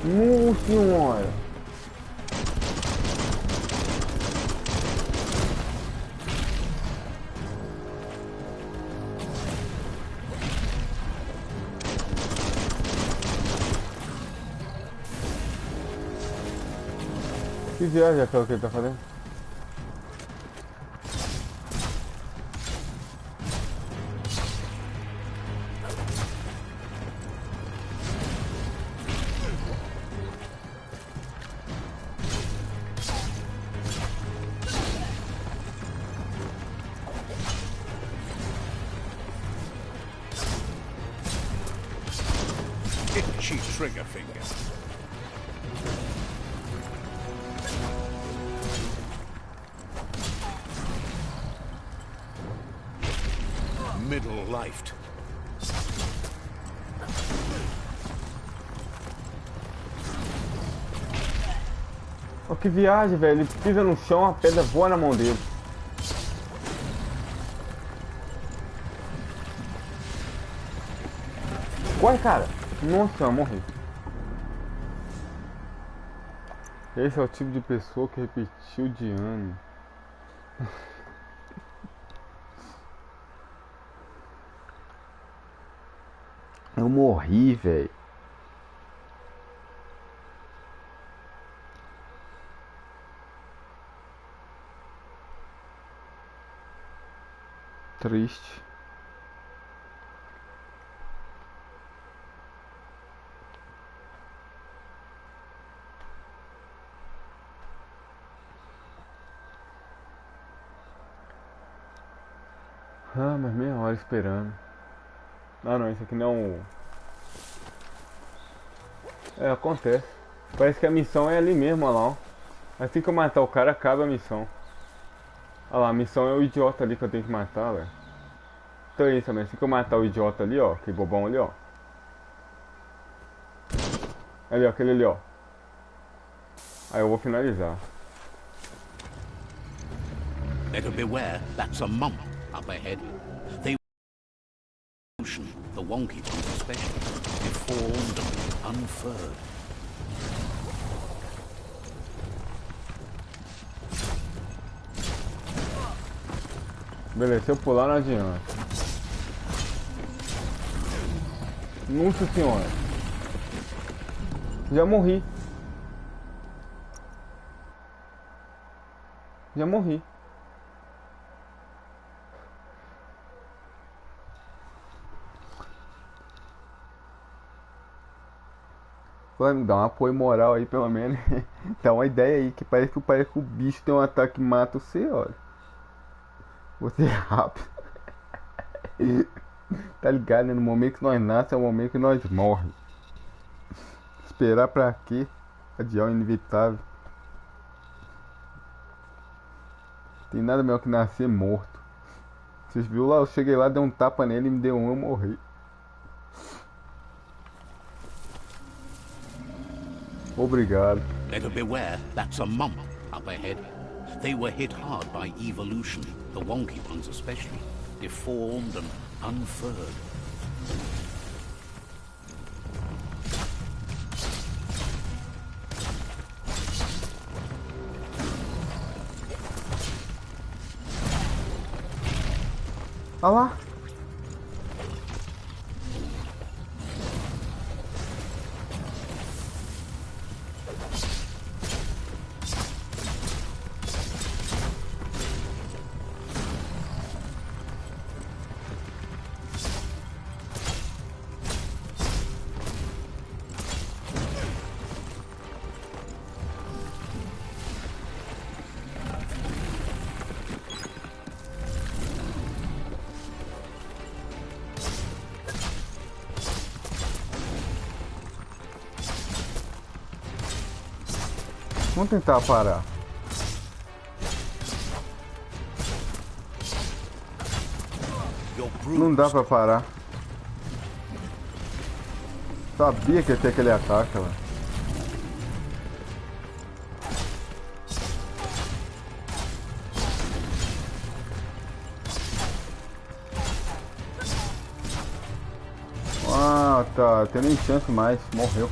Nossa senhora. Que viagem é aquela que ele tá fazendo? Itchy trigger finger. Middle-lifed. Oh, que viagem, velho. Ele pisa no chão, a pedra voa na mão dele. Corre, cara. Nossa, eu morri. Esse é o tipo de pessoa que repetiu de ano. Eu morri, velho. Triste. Ah, mas meia hora esperando. Ah não, isso aqui não... É, acontece. Parece que a missão é ali mesmo, olha lá, ó. Assim que eu matar o cara, acaba a missão. Olha lá, a missão é o idiota ali que eu tenho que matar, velho. Então é isso também, assim que eu matar o idiota ali, ó. Que bobão ali, ó. Ali, ó, aquele ali, ó. Aí eu vou finalizar. Better beware, that's a mump up ahead. They the wonky ones especially, deformed and unfurred. Beleza, se eu pular não adianta. Nossa senhora. Já morri. Já morri. Vai me dar um apoio moral aí, pelo menos. Dá uma ideia aí, que parece que o bicho tem um ataque que mata você, olha. Você é rápido. Tá ligado, né? No momento que nós nascemos, é o momento que nós morremos. Esperar pra quê? Adiar o inevitável. Tem nada melhor que nascer morto. Vocês viram lá? Eu cheguei lá, dei um tapa nele e me deu um, eu morri. Obrigado. Better beware, that's a mump up ahead. They were hit hard by evolution, the wonky ones especially, deformed and unfurred. Olha lá. Vamos tentar parar. Não dá pra parar. Sabia que ia ter aquele ataque lá. Ah, tá. Tem nem chance mais. Morreu.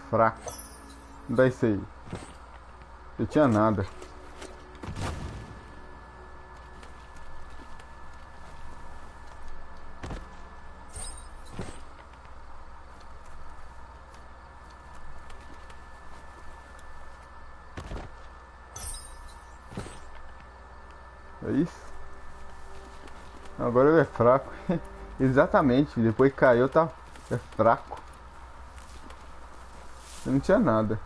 Fraco. Não dá isso aí. Eu tinha nada. É isso? Agora ele é fraco. Exatamente. Depois que caiu, tá. É fraco. Eu não tinha nada.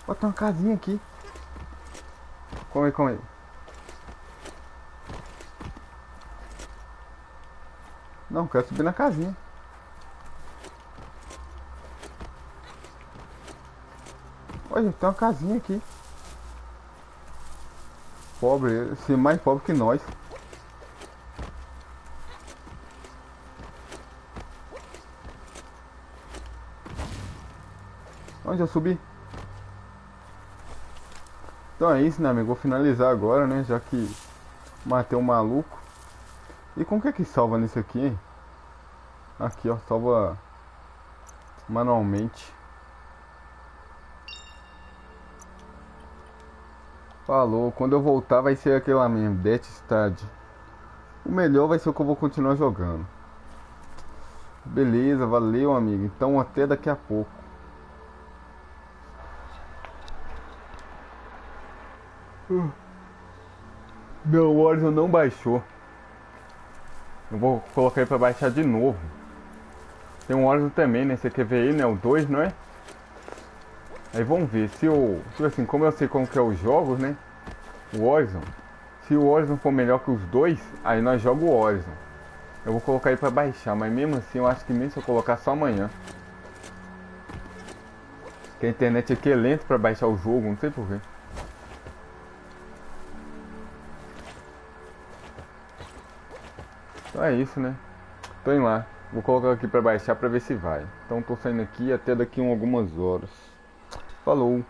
Ó, tem uma casinha aqui. Calma aí, calma aí. Não, quero subir na casinha. Olha, tem uma casinha aqui. Pobre, ser mais pobre que nós. Onde eu subi? Então é isso, né, amigo? Vou finalizar agora, né? Já que matei um maluco. E como que salva nisso aqui, hein? Aqui, ó. Salva manualmente. Falou. Quando eu voltar vai ser aquela mesmo. Death Stad. O melhor vai ser o que eu vou continuar jogando. Beleza, valeu, amigo. Então até daqui a pouco. Meu Warzone não baixou. Eu vou colocar ele pra baixar de novo. Tem um Warzone também, né? Você quer ver ele, né? O 2, não é? Aí vamos ver. Se o... Tipo assim, como eu sei como que é os jogos, né? O Warzone. Se o Warzone for melhor que os dois, aí nós jogamos o Warzone. Eu vou colocar ele pra baixar, mas mesmo assim eu acho que nem se eu colocar só amanhã. Porque a internet aqui é lenta pra baixar o jogo, não sei porquê. Então é isso, né? Tô indo lá. Vou colocar aqui pra baixar pra ver se vai. Então tô saindo aqui até daqui a algumas horas. Falou!